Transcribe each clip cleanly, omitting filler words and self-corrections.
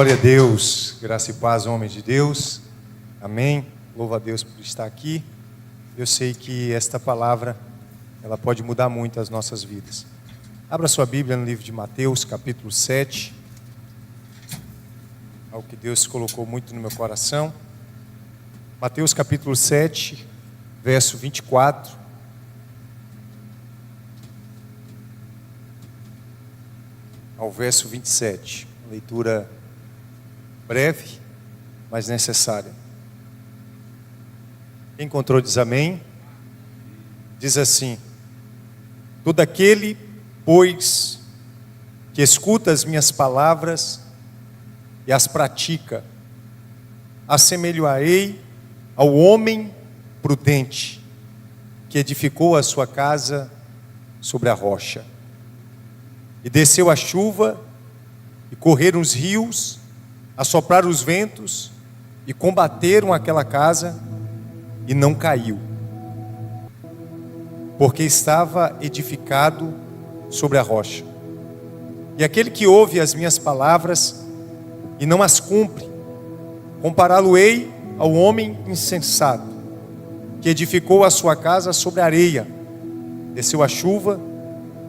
Glória a Deus, graça e paz, homens de Deus, amém. Louvo a Deus por estar aqui. Eu sei que esta palavra, ela pode mudar muito as nossas vidas. Abra sua Bíblia no livro de Mateus, capítulo 7. Algo que Deus colocou muito no meu coração. Mateus capítulo 7, verso 24. Ao verso 27. Leitura breve, mas necessária. Quem encontrou diz amém. Diz assim: todo aquele, pois, que escuta as minhas palavras e as pratica, assemelhar-ei ao homem prudente, que edificou a sua casa sobre a rocha. E desceu a chuva, e correram os rios, assopraram os ventos, e combateram aquela casa, e não caiu, porque estava edificado sobre a rocha. E aquele que ouve as minhas palavras, e não as cumpre, compará-lo-ei ao homem insensato, que edificou a sua casa sobre a areia. Desceu a chuva,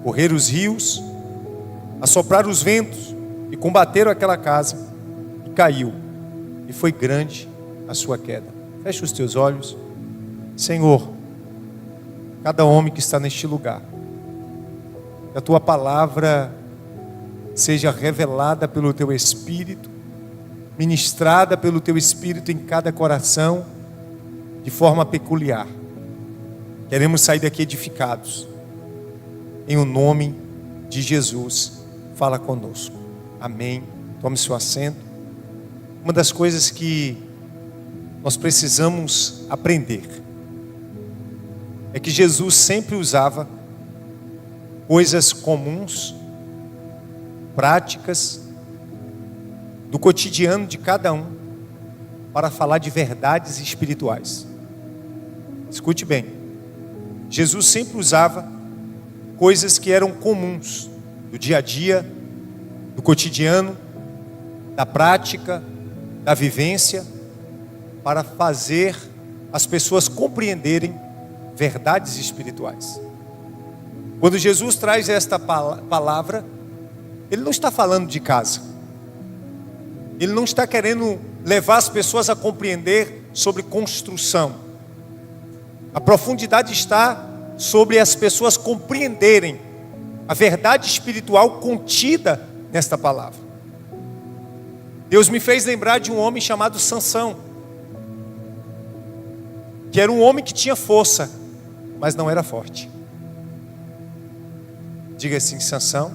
correram os rios, assopraram os ventos, e combateram aquela casa, e caiu, e foi grande a sua queda. Feche os teus olhos. Senhor, cada homem que está neste lugar, que a tua palavra seja revelada pelo teu Espírito, ministrada pelo teu Espírito em cada coração, de forma peculiar. Queremos sair daqui edificados, em o nome de Jesus. Fala conosco, amém. Tome seu assento. Uma das coisas que nós precisamos aprender é que Jesus sempre usava coisas comuns, práticas, do cotidiano de cada um, para falar de verdades espirituais. Escute bem, Jesus sempre usava coisas que eram comuns, do dia a dia, do cotidiano, da prática, da vivência, para fazer as pessoas compreenderem verdades espirituais. Quando Jesus traz esta palavra, Ele não está falando de casa. Ele não está querendo levar as pessoas a compreender sobre construção. A profundidade está sobre as pessoas compreenderem a verdade espiritual contida nesta palavra. Deus me fez lembrar de um homem chamado Sansão, que era um homem que tinha força, mas não era forte. Diga assim: Sansão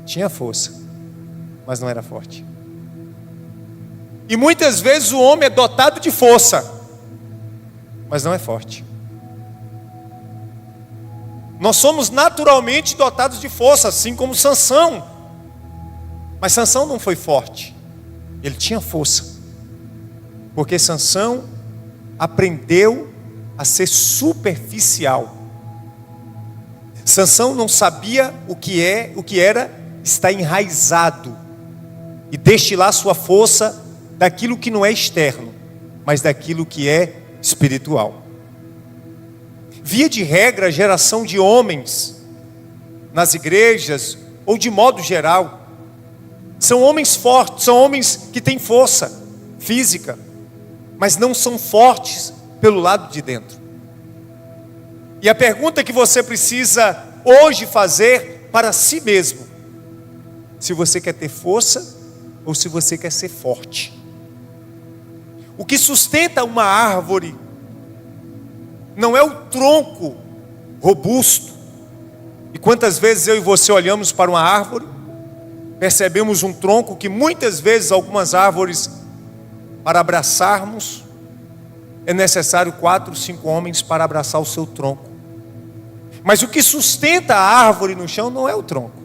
tinha força, mas não era forte. E muitas vezes o homem é dotado de força, mas não é forte. Nós somos naturalmente dotados de força, assim como Sansão. Mas Sansão não foi forte, ele tinha força, porque Sansão aprendeu a ser superficial. Sansão não sabia o que era estar enraizado e destilar sua força daquilo que não é externo, mas daquilo que é espiritual. Via de regra, a geração de homens nas igrejas, ou de modo geral, são homens fortes, são homens que têm força física, mas não são fortes pelo lado de dentro. E a pergunta que você precisa hoje fazer para si mesmo: se você quer ter força ou se você quer ser forte. O que sustenta uma árvore não é o tronco robusto. E quantas vezes eu e você olhamos para uma árvore, percebemos um tronco que muitas vezes, algumas árvores, para abraçarmos, é necessário 4, 5 homens para abraçar o seu tronco. Mas o que sustenta a árvore no chão não é o tronco.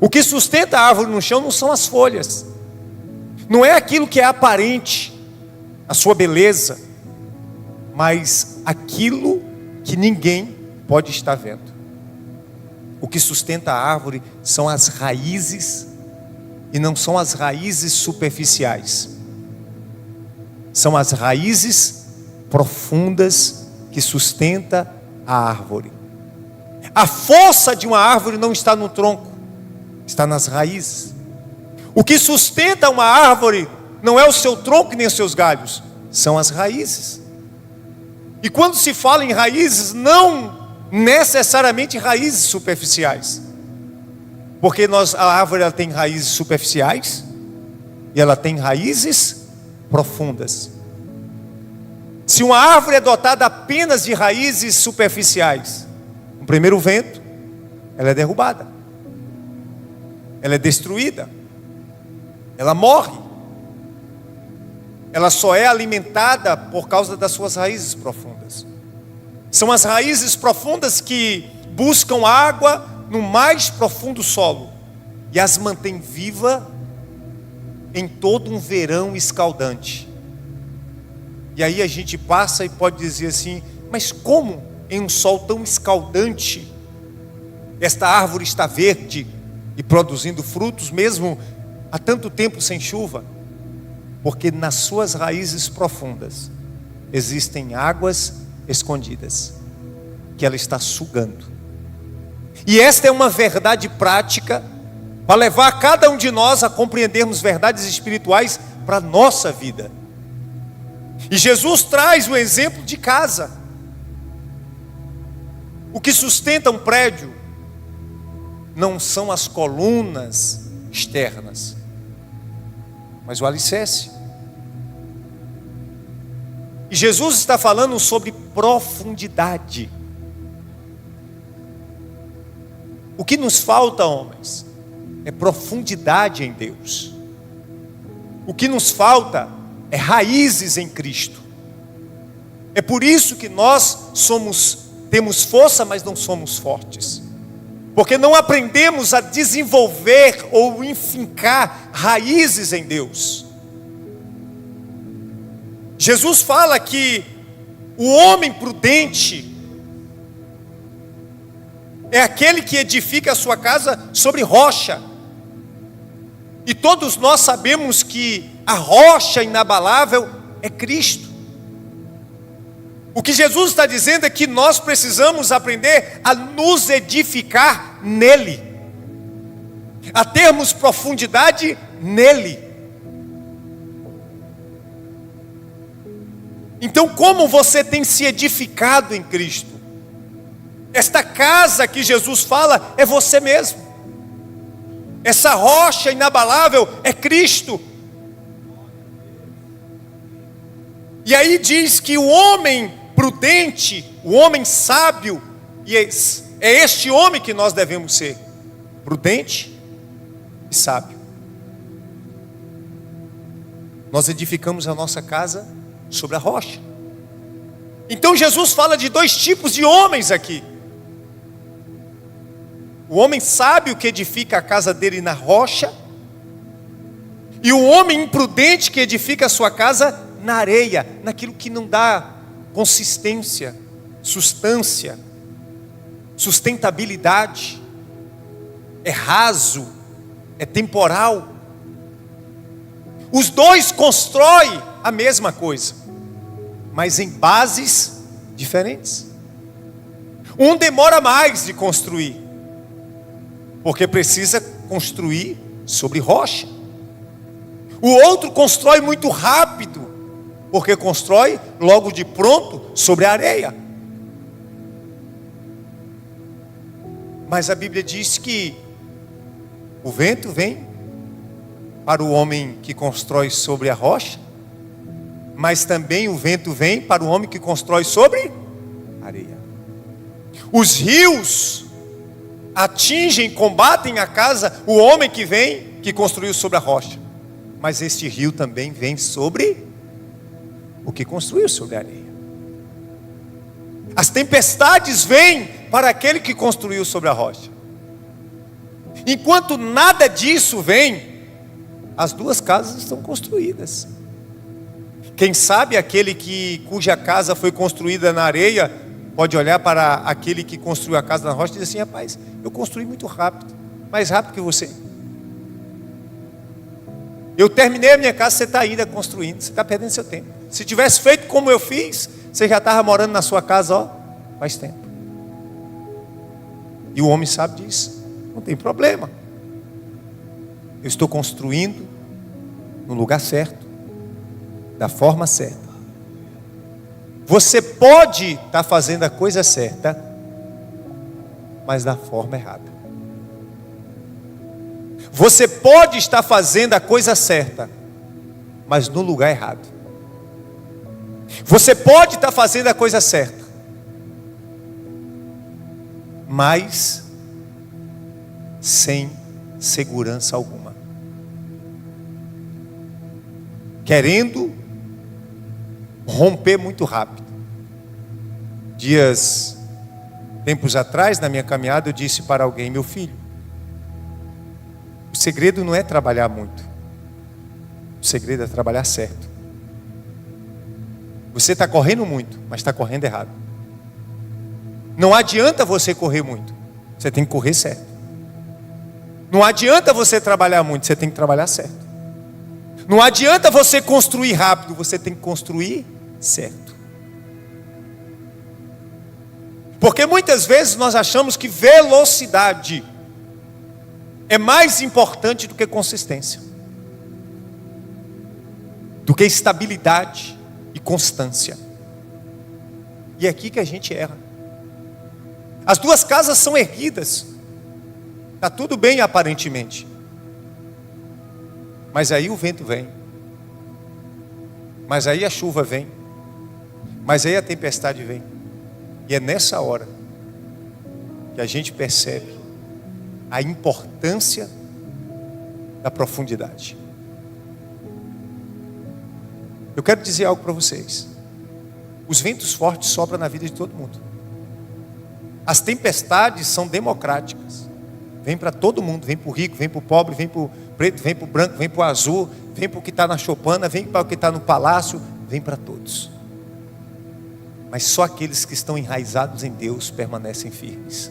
O que sustenta a árvore no chão não são as folhas, não é aquilo que é aparente, a sua beleza, mas aquilo que ninguém pode estar vendo. O que sustenta a árvore são as raízes E não são as raízes superficiais. São as raízes profundas que sustentam a árvore. A força de uma árvore não está no tronco, está nas raízes. O que sustenta uma árvore não é o seu tronco nem os seus galhos, são as raízes. E quando se fala em raízes, não necessariamente raízes superficiais. Porque a árvore ela tem raízes superficiais e ela tem raízes profundas. Se uma árvore é dotada apenas de raízes superficiais, no primeiro vento, ela é derrubada, ela é destruída, ela morre. Ela só é alimentada por causa das suas raízes profundas. São as raízes profundas que buscam água no mais profundo solo e as mantém viva em todo um verão escaldante. E aí a gente passa e pode dizer assim: mas como em um sol tão escaldante esta árvore está verde e produzindo frutos mesmo há tanto tempo sem chuva? Porque nas suas raízes profundas existem águas escondidas que ela está sugando. E esta é uma verdade prática para levar cada um de nós a compreendermos verdades espirituais para a nossa vida. E Jesus traz o exemplo de casa. O que sustenta um prédio não são as colunas externas, mas o alicerce. E Jesus está falando sobre profundidade. O que nos falta, homens, é profundidade em Deus. O que nos falta é raízes em Cristo. É por isso que nós temos força, mas não somos fortes. Porque não aprendemos a desenvolver ou enfincar raízes em Deus. Jesus fala que o homem prudente é aquele que edifica a sua casa sobre rocha. E todos nós sabemos que a rocha inabalável é Cristo. O que Jesus está dizendo é que nós precisamos aprender a nos edificar nele, a termos profundidade nele. Então, como você tem se edificado em Cristo? Esta casa que Jesus fala é você mesmo. Essa rocha inabalável é Cristo. E aí diz que o homem prudente, o homem sábio, e é este homem que nós devemos ser: prudente e sábio. Nós edificamos a nossa casa sobre a rocha. Então Jesus fala de dois tipos de homens aqui: o homem sábio que edifica a casa dele na rocha, e o homem imprudente que edifica a sua casa na areia, naquilo que não dá consistência, substância, sustentabilidade, é raso, é temporal. Os dois constroem a mesma coisa, mas em bases diferentes. Um demora mais de construir, porque precisa construir sobre rocha. O outro constrói muito rápido, porque constrói logo de pronto sobre a areia. Mas a Bíblia diz que o vento vem para o homem que constrói sobre a rocha, mas também o vento vem para o homem que constrói sobre a areia. Os rios atingem, combatem a casa, o homem que construiu sobre a rocha, mas este rio também vem sobre o que construiu sobre a areia. As tempestades vêm para aquele que construiu sobre a rocha. Enquanto nada disso vem, as duas casas estão construídas. Quem sabe aquele cuja casa foi construída na areia pode olhar para aquele que construiu a casa na rocha e dizer assim: rapaz, eu construí muito rápido, mais rápido que você. Eu terminei a minha casa, você está ainda construindo, você está perdendo seu tempo. Se tivesse feito como eu fiz, você já estava morando na sua casa, ó, faz tempo. E o homem sabe disso, não tem problema. Eu estou construindo no lugar certo, da forma certa. Você pode estar fazendo a coisa certa, mas da forma errada. Você pode estar fazendo a coisa certa, mas no lugar errado. Você pode estar fazendo a coisa certa, mas sem segurança alguma. Querendo romper muito rápido. Tempos atrás, na minha caminhada, eu disse para alguém: meu filho, o segredo não é trabalhar muito. O segredo é trabalhar certo. Você está correndo muito, mas está correndo errado. Não adianta você correr muito. Você tem que correr certo. Não adianta você trabalhar muito. Você tem que trabalhar certo. Não adianta você construir rápido. Você tem que construir certo. Porque muitas vezes nós achamos que velocidade é mais importante do que consistência, do que estabilidade e constância. E é aqui que a gente erra. As duas casas são erguidas, está tudo bem aparentemente, mas aí o vento vem, mas aí a chuva vem, mas aí a tempestade vem. E é nessa hora que a gente percebe a importância da profundidade. Eu quero dizer algo para vocês. Os ventos fortes sopram na vida de todo mundo. As tempestades são democráticas. Vem para todo mundo, vem para o rico, vem para o pobre, vem para o preto, vem para o branco, vem para o azul, vem para o que está na choupana, vem para o que está no palácio, vem para todos. Mas só aqueles que estão enraizados em Deus permanecem firmes.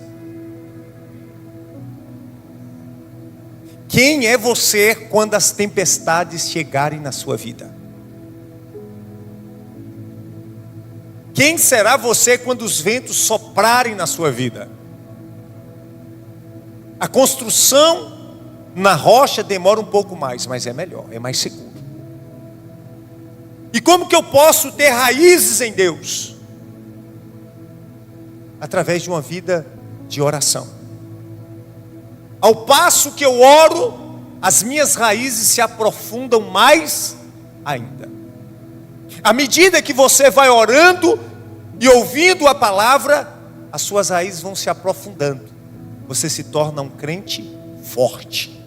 Quem é você quando as tempestades chegarem na sua vida? Quem será você quando os ventos soprarem na sua vida? A construção na rocha demora um pouco mais, mas é melhor, é mais seguro. E como que eu posso ter raízes em Deus? Através de uma vida de oração. Ao passo que eu oro, as minhas raízes se aprofundam mais ainda. À medida que você vai orando e ouvindo a palavra, as suas raízes vão se aprofundando. Você se torna um crente forte.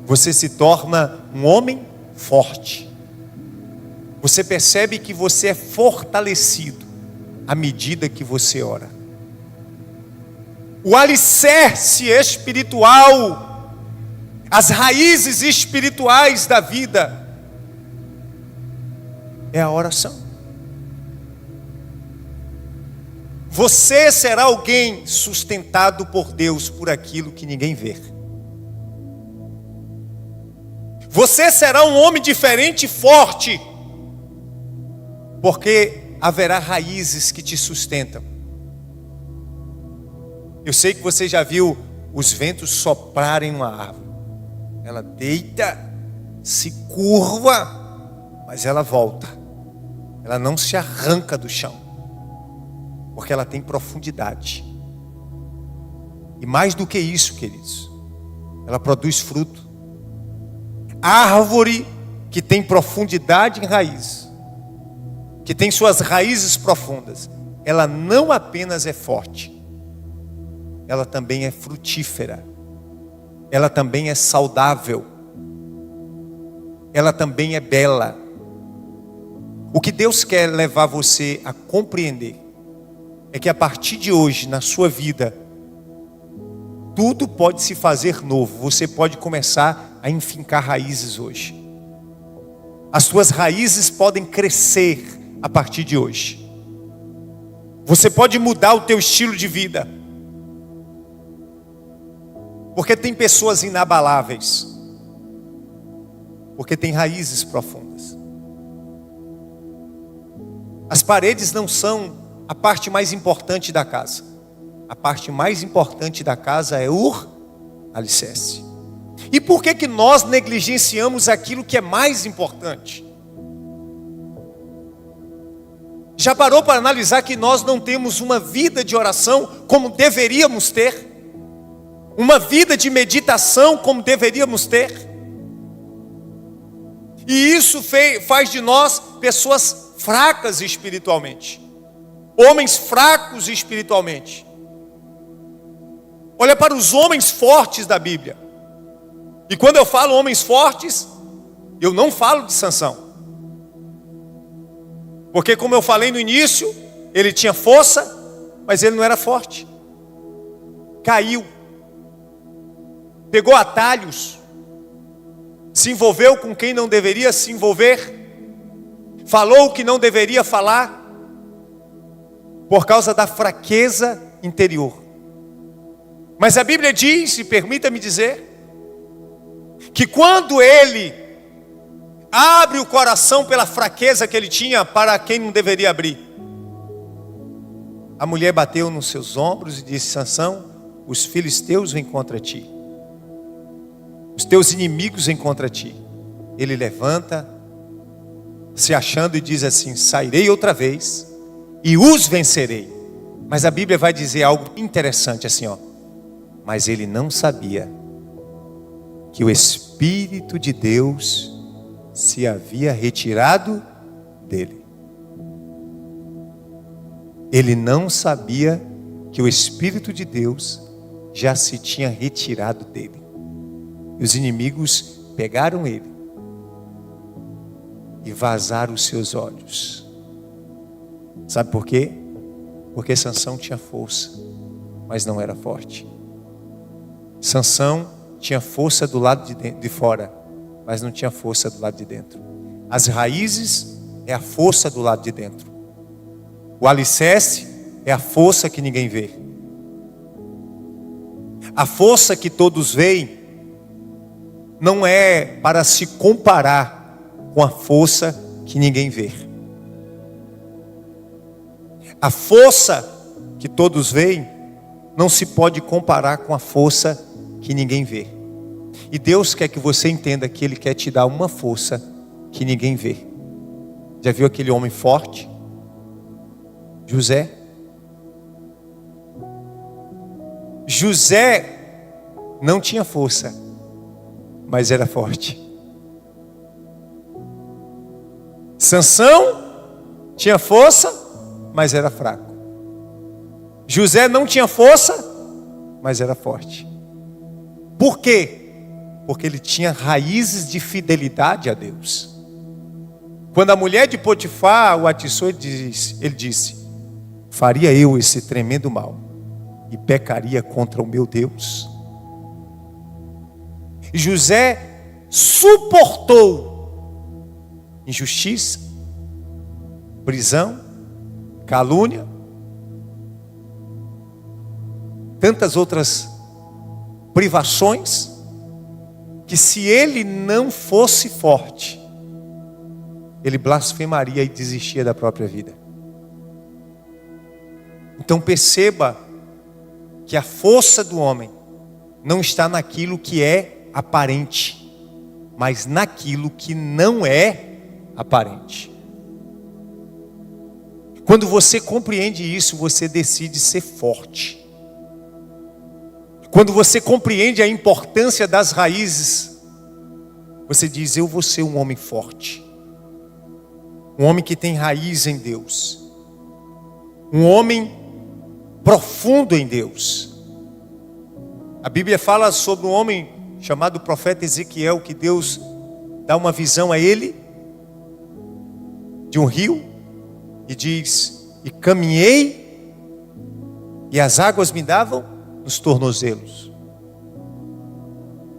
Você se torna um homem forte. Você percebe que você é fortalecido à medida que você ora. O alicerce espiritual, as raízes espirituais da vida é a oração. Você será alguém sustentado por Deus por aquilo que ninguém vê. Você será um homem diferente e forte, porque haverá raízes que te sustentam. Eu sei que você já viu os ventos soprarem numa árvore. Ela deita, se curva, mas ela volta. Ela não se arranca do chão, porque ela tem profundidade. E mais do que isso, queridos, ela produz fruto. A árvore que tem profundidade em raiz, que tem suas raízes profundas, ela não apenas é forte, ela também é frutífera, ela também é saudável, ela também é bela. O que Deus quer levar você a compreender é que a partir de hoje, na sua vida, tudo pode se fazer novo. Você pode começar a enfincar raízes hoje. As suas raízes podem crescer a partir de hoje. Você pode mudar o teu estilo de vida. Porque tem pessoas inabaláveis. Porque tem raízes profundas. As paredes não são a parte mais importante da casa. A parte mais importante da casa é o alicerce. E por que nós negligenciamos aquilo que é mais importante? Já parou para analisar que nós não temos uma vida de oração como deveríamos ter? Uma vida de meditação como deveríamos ter? E isso faz de nós pessoas fracas espiritualmente. Homens fracos espiritualmente. Olha para os homens fortes da Bíblia. E quando eu falo homens fortes, eu não falo de Sansão. Porque como eu falei no início, ele tinha força, mas ele não era forte. Caiu. Pegou atalhos. Se envolveu com quem não deveria se envolver. Falou o que não deveria falar. Por causa da fraqueza interior. Mas a Bíblia diz, e permita-me dizer, que quando ele abre o coração pela fraqueza que ele tinha para quem não deveria abrir, a mulher bateu nos seus ombros e disse: Sansão, os filisteus vêm contra ti, os teus inimigos vêm contra ti. Ele levanta, se achando, e diz assim: sairei outra vez e os vencerei. Mas a Bíblia vai dizer algo interessante assim, ó. Mas ele não sabia que o Espírito de Deus se havia retirado dele. Ele não sabia que o Espírito de Deus já se tinha retirado dele. E os inimigos pegaram ele e vazaram os seus olhos. Sabe por quê? Porque Sansão tinha força, mas não era forte. Sansão tinha força do lado de fora, mas não tinha força do lado de dentro. As raízes é a força do lado de dentro. O alicerce é a força que ninguém vê. A força que todos veem não é para se comparar com a força que ninguém vê. A força que todos veem não se pode comparar com a força que ninguém vê. E Deus quer que você entenda que Ele quer te dar uma força que ninguém vê. Já viu aquele homem forte? José. José não tinha força, mas era forte. Sansão tinha força, mas era fraco. José não tinha força, mas era forte. Por quê? Porque ele tinha raízes de fidelidade a Deus. Quando a mulher de Potifar o atiçou, ele disse: faria eu esse tremendo mal e pecaria contra o meu Deus? E José suportou injustiça, prisão, calúnia, tantas outras privações, que se ele não fosse forte, ele blasfemaria e desistia da própria vida. Então perceba que a força do homem não está naquilo que é aparente, mas naquilo que não é aparente. Quando você compreende isso, você decide ser forte. Quando você compreende a importância das raízes, você diz: eu vou ser um homem forte. Um homem que tem raiz em Deus. Um homem profundo em Deus. A Bíblia fala sobre um homem chamado profeta Ezequiel, que Deus dá uma visão a ele de um rio e diz: e caminhei e as águas me davam nos tornozelos.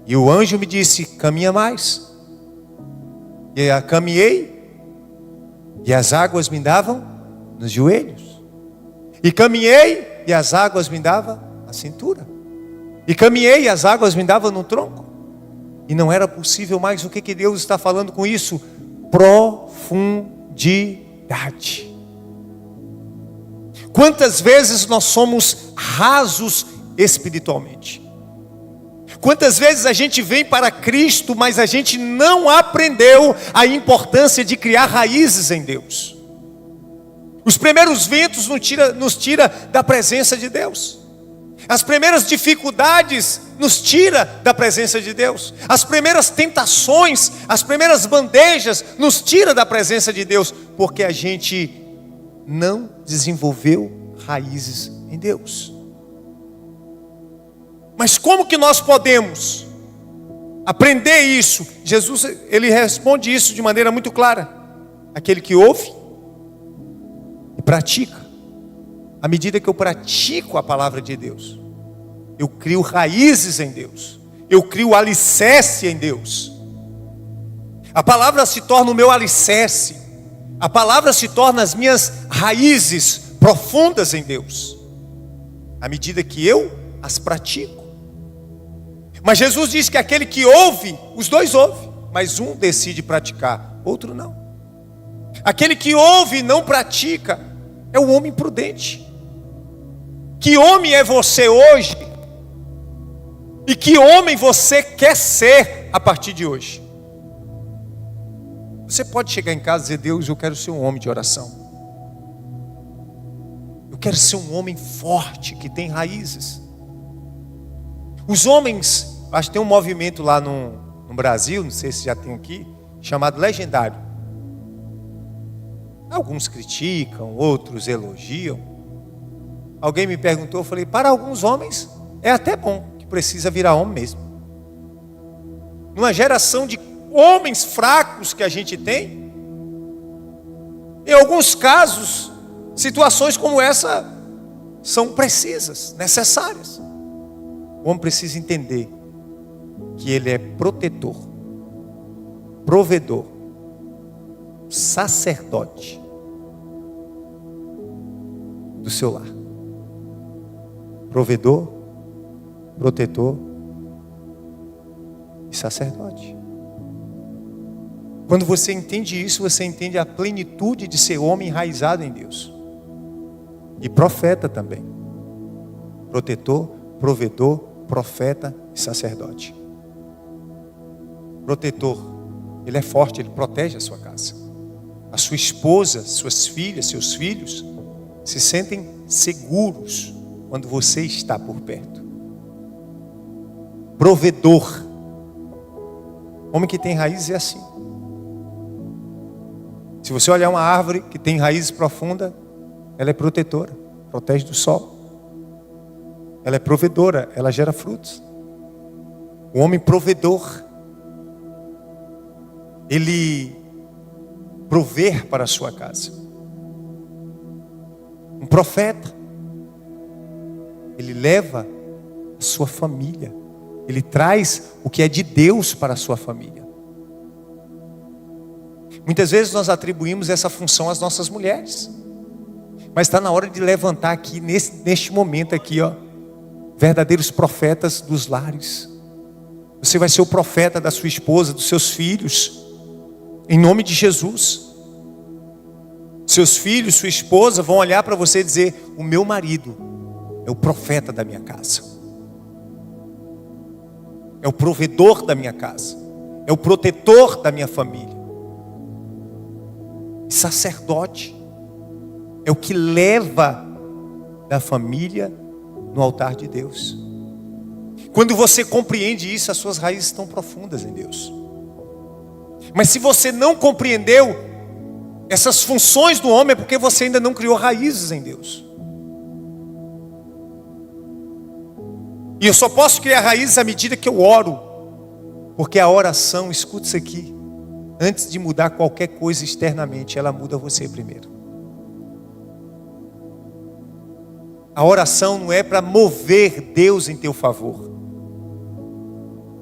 E o anjo me disse: caminha mais. E eu caminhei e as águas me davam nos joelhos. E caminhei e as águas me davam na cintura. E caminhei e as águas me davam no tronco. E não era possível mais. O que Deus está falando com isso? Profundidade. Quantas vezes nós somos rasos espiritualmente? Quantas vezes a gente vem para Cristo, mas a gente não aprendeu a importância de criar raízes em Deus. Os primeiros ventos nos tira da presença de Deus. As primeiras dificuldades nos tira da presença de Deus. As primeiras tentações, as primeiras bandejas nos tira da presença de Deus, porque a gente não desenvolveu raízes em Deus. Mas como que nós podemos aprender isso? Jesus, ele responde isso de maneira muito clara. Aquele que ouve e pratica. À medida que eu pratico a palavra de Deus, eu crio raízes em Deus. Eu crio alicerce em Deus. A palavra se torna o meu alicerce. A palavra se torna as minhas raízes profundas em Deus. À medida que eu as pratico. Mas Jesus diz que aquele que ouve, os dois ouvem, mas um decide praticar, outro não. Aquele que ouve e não pratica é o homem prudente. Que homem é você hoje? E que homem você quer ser a partir de hoje? Você pode chegar em casa e dizer: Deus, eu quero ser um homem de oração. Eu quero ser um homem forte, que tem raízes. Os homens, acho que tem um movimento lá no Brasil, não sei se já tem aqui, chamado Legendário. Alguns criticam, outros elogiam. Alguém me perguntou, eu falei: para alguns homens é até bom, que precisa virar homem mesmo. Numa geração de homens fracos que a gente tem, em alguns casos, situações como essa são precisas, necessárias. O homem precisa entender que ele é protetor, provedor, sacerdote do seu lar. Provedor, protetor e sacerdote. Quando você entende isso, você entende a plenitude de ser homem enraizado em Deus. E profeta também. Protetor, provedor, profeta e sacerdote. Protetor, ele é forte, ele protege a sua casa. A sua esposa, suas filhas, seus filhos se sentem seguros quando você está por perto. Provedor. Homem que tem raízes é assim. Se você olhar uma árvore que tem raízes profundas, ela é protetora, protege do sol. Ela é provedora, ela gera frutos. O homem provedor, ele prover para a sua casa. Um profeta, ele leva a sua família. Ele traz o que é de Deus para a sua família. Muitas vezes nós atribuímos essa função às nossas mulheres. Mas está na hora de levantar aqui, neste momento aqui, ó, verdadeiros profetas dos lares. Você vai ser o profeta da sua esposa, dos seus filhos, em nome de Jesus. Seus filhos, sua esposa vão olhar para você e dizer: o meu marido é o profeta da minha casa, é o provedor da minha casa, é o protetor da minha família. Sacerdote é o que leva da família no altar de Deus. Quando você compreende isso, as suas raízes estão profundas em Deus. Mas se você não compreendeu essas funções do homem, é porque você ainda não criou raízes em Deus. E eu só posso criar raízes à medida que eu oro. Porque a oração, escuta isso aqui, antes de mudar qualquer coisa externamente, ela muda você primeiro. A oração não é para mover Deus em teu favor.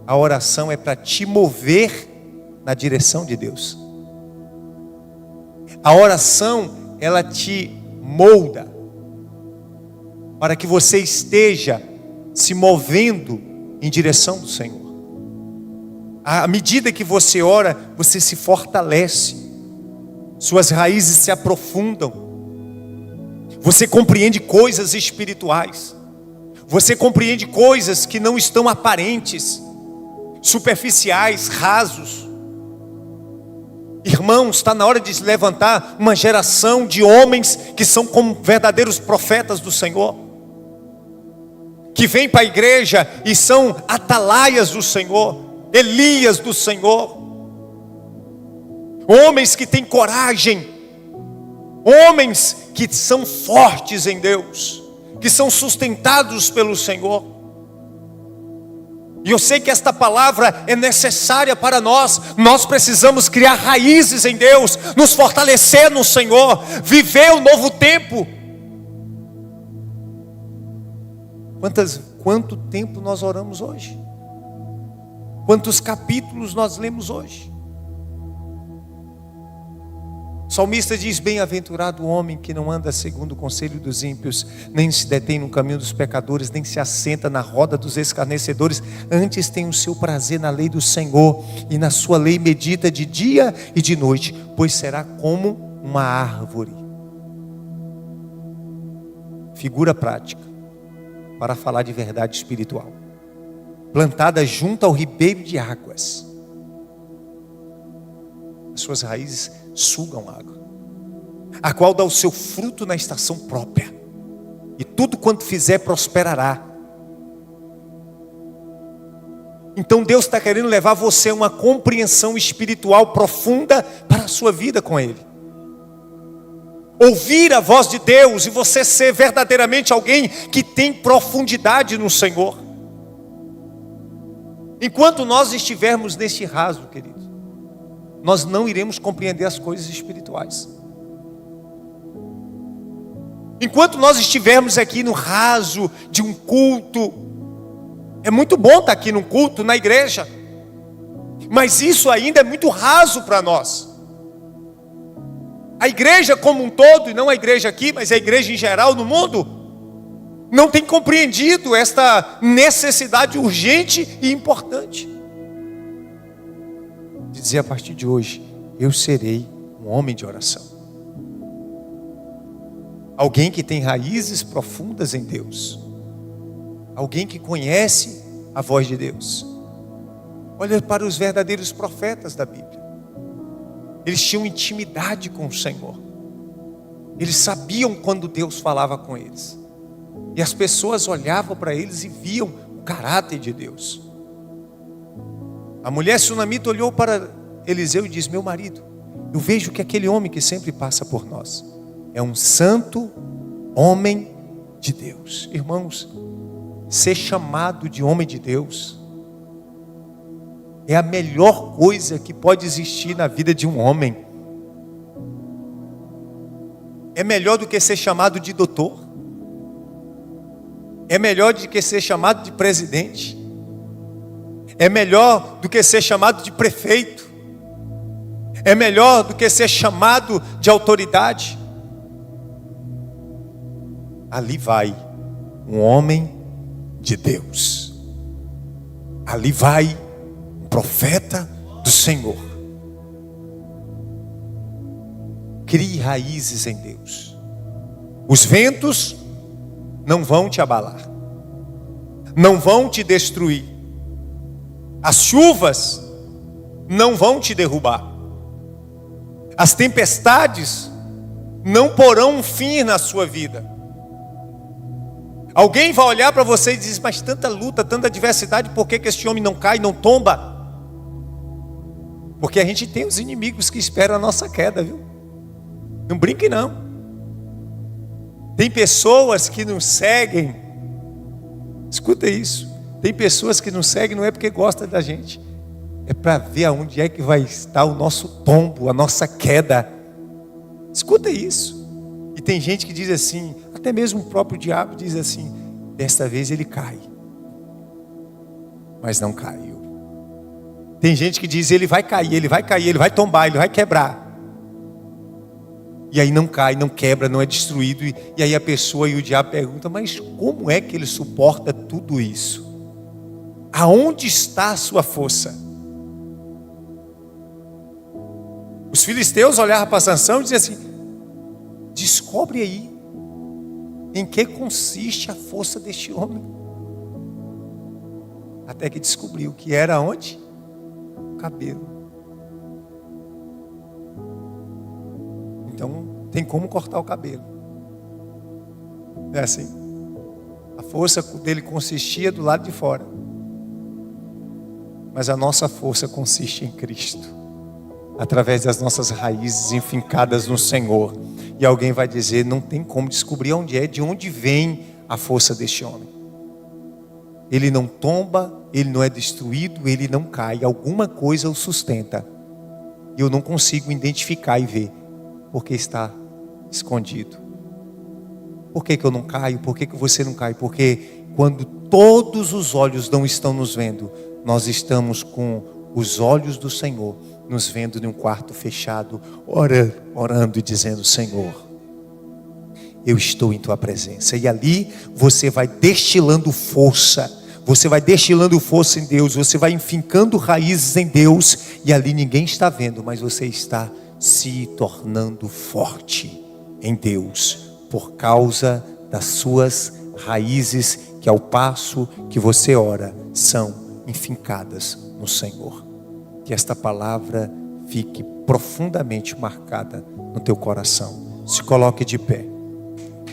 A oração é para te mover na direção de Deus. A oração, ela te molda para que você esteja se movendo em direção do Senhor. À medida que você ora, você se fortalece, suas raízes se aprofundam, você compreende coisas espirituais, você compreende coisas que não estão aparentes, superficiais, rasos. Irmãos, está na hora de se levantar uma geração de homens que são como verdadeiros profetas do Senhor, que vêm para a igreja e são atalaias do Senhor, Elias do Senhor, homens que têm coragem, homens que são fortes em Deus, que são sustentados pelo Senhor. E eu sei que esta palavra é necessária para nós. Nós precisamos criar raízes em Deus, nos fortalecer no Senhor, viver o novo tempo. Quanto tempo nós oramos hoje? Quantos capítulos nós lemos hoje? O salmista diz: bem-aventurado o homem que não anda segundo o conselho dos ímpios, nem se detém no caminho dos pecadores, nem se assenta na roda dos escarnecedores. Antes tem o seu prazer na lei do Senhor, e na sua lei medita de dia e de noite, pois será como uma árvore. Figura prática para falar de verdade espiritual, plantada junto ao ribeiro de águas. As suas raízes sugam água, a qual dá o seu fruto na estação própria, e tudo quanto fizer prosperará. Então Deus está querendo levar você a uma compreensão espiritual profunda para a sua vida com Ele. Ouvir a voz de Deus e você ser verdadeiramente alguém que tem profundidade no Senhor. Enquanto nós estivermos neste raso, querido, nós não iremos compreender as coisas espirituais. Enquanto nós estivermos aqui no raso de um culto, é muito bom estar aqui no culto, na igreja, mas isso ainda é muito raso para nós. A igreja como um todo, e não a igreja aqui, mas a igreja em geral no mundo, não tem compreendido esta necessidade urgente e importante. Dizer a partir de hoje: eu serei um homem de oração. Alguém que tem raízes profundas em Deus. Alguém que conhece a voz de Deus. Olha para os verdadeiros profetas da Bíblia. Eles tinham intimidade com o Senhor. Eles sabiam quando Deus falava com eles. E as pessoas olhavam para eles e viam o caráter de Deus. A mulher sunamita olhou para Eliseu e disse: meu marido, eu vejo que aquele homem que sempre passa por nós é um santo homem de Deus. Irmãos, ser chamado de homem de Deus é a melhor coisa que pode existir na vida de um homem. É melhor do que ser chamado de doutor. É melhor do que ser chamado de presidente. É melhor do que ser chamado de prefeito. É melhor do que ser chamado de autoridade. Ali vai um homem de Deus. Ali vai um profeta do Senhor. Crie raízes em Deus. Os ventos não vão te abalar, não vão te destruir. As chuvas não vão te derrubar. As tempestades não porão um fim na sua vida. Alguém vai olhar para você e dizer: mas tanta luta, tanta adversidade, por que esse homem não cai, não tomba? Porque a gente tem os inimigos que esperam a nossa queda, viu? Não brinque não. Tem pessoas que nos seguem. Escuta isso. Tem pessoas que nos seguem não é porque gostam da gente, é para ver aonde é que vai estar o nosso tombo, a nossa queda. Escuta isso. E tem gente que diz assim, até mesmo o próprio diabo diz assim: desta vez ele cai. Mas não caiu. Tem gente que diz: ele vai cair, ele vai cair, ele vai tombar, ele vai quebrar. E aí não cai, não quebra, não é destruído. E aí a pessoa e o diabo perguntam: mas como é que ele suporta tudo isso? Aonde está a sua força? os filisteus olhavam para Sansão e diziam assim: descobre aí em que consiste a força deste homem. Até que descobriu que era onde? O cabelo. Então tem como cortar o cabelo. É assim. A força dele consistia do lado de fora. Mas a nossa força consiste em Cristo, através das nossas raízes enfincadas no Senhor. E alguém vai dizer: não tem como descobrir de onde vem a força deste homem. Ele não tomba, ele não é destruído, ele não cai. Alguma coisa o sustenta. E eu não consigo identificar e ver, porque está escondido. Por que eu não caio? Por que você não cai? Porque quando todos os olhos não estão nos vendo, nós estamos com os olhos do Senhor, nos vendo em um quarto fechado, orando e dizendo: Senhor, eu estou em tua presença. E ali você vai destilando força. Você vai destilando força em Deus. Você vai enfincando raízes em Deus. E ali ninguém está vendo, mas você está se tornando forte em Deus, por causa das suas raízes, que ao passo que você ora, são enfincadas no Senhor. Que esta palavra fique profundamente marcada no teu coração. Se coloque de pé.